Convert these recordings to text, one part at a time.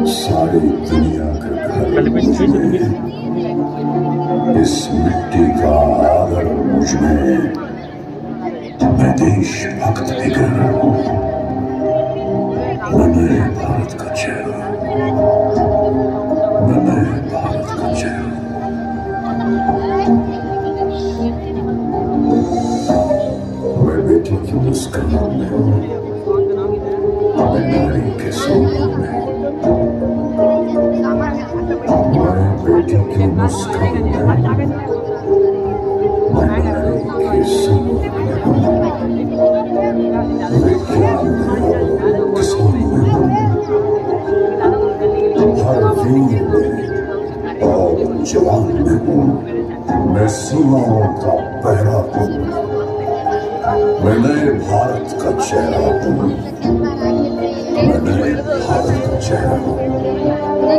सारी दुनिया का इस मिट्टी का आदर मुझ में, मैं देशभक्त निकल रहा हूँ, मैं मेरे भारत का चेहरा, मैं मेरे भारत का चेहरा। मैं बेटी की मुस्कान में, मैं नारी के सोने में, मैं बेटी की मुस्कान में, मैं नारी के सोने में, विज्ञान में, किसान में, हर वीर में और जवान में हूँ, मैं सीमाओं का पहरा हूँ, मैं नए भारत का चेहरा हूँ, मैं नए भारत का चेहरा हूँ, मैं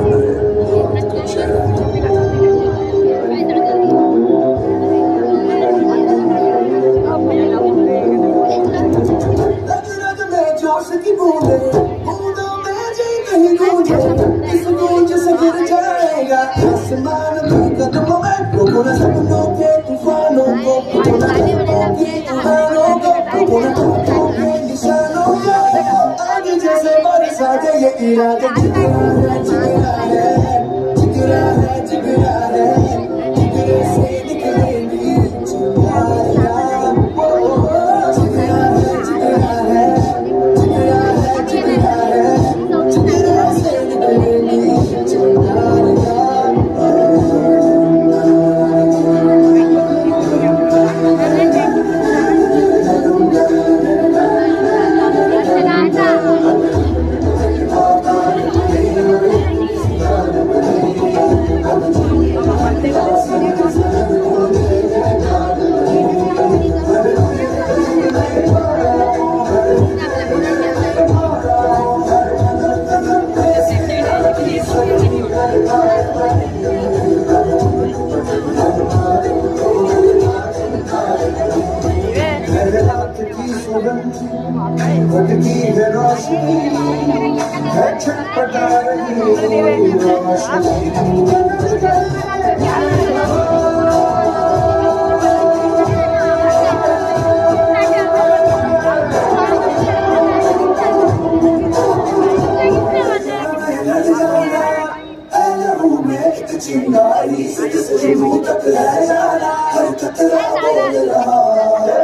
नए भारत का चेहरा हूँ। रग में जोश की बूंदे, बूंदों में जी नहीं गूंजे, इस गूंज से गिर जाएगा आसमान भी कदमों में, रोको न सपनों के तूफानों को, रोको न सपनों की उड़ानों को, रोको न ख्वाबों के निशानों को, आगे जैसे बरसा के ये इरादे, जिगरा है जिगरा है जिगरा है जिगरा है, जिगरे से निकलेगी चिंगारियां, जिगरा है जिगरा है जिगरा है जिगरा है, जिगरे से निकलेगी चिंगारियां। भटकी है रोशनी, है छटपटा रही रोशनी। चिंगारी से जिससे मुँह तक रह जाना, हर खतरा बोल रहा है।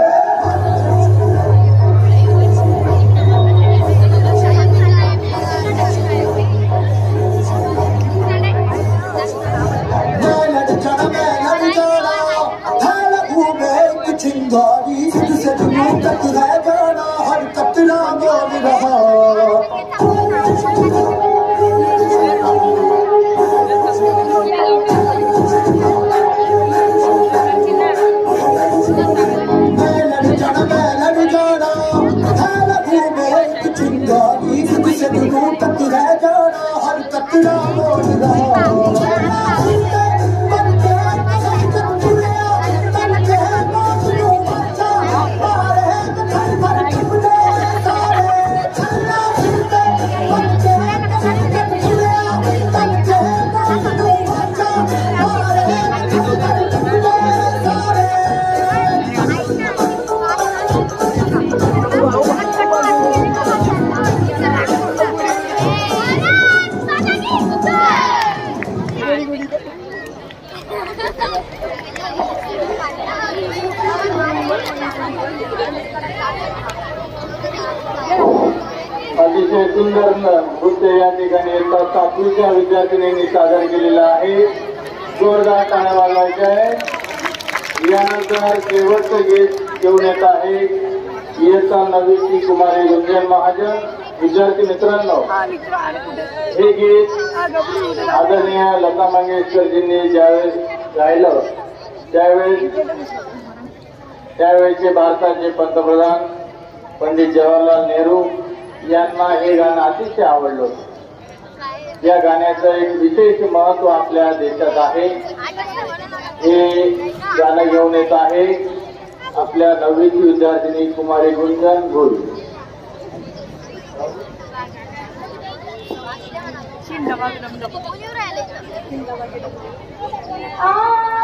अतिशय सुंदर नृत्य या ठिकाणी येतात 7वीच्या विद्यार्थिनींनी सादर केलेलं आहे. जोरदार टाळ्या वाजवायच्या आहे. यानंतर शेवटचं गीत घेऊन येत आहे इयत्ता 9वीची कुमारी गुंजन महाजन. विद्यार्थी मित्रांनो, हे गीत आदरणीय लता मंगेशकरजींनी ज्यावेळेस गायलं त्यावेळेचे भारताचे पंतप्रधान पंडित जवाहरलाल नेहरू यांना हे गाणं अतिशय आवडलं. या गाण्याचं एक विशेष महत्व आपल्या देशात आहे. हे गाणं घेऊन येत आहे आपल्या 9वीची विद्यार्थिनी कुमारी गुंजन भोई. आ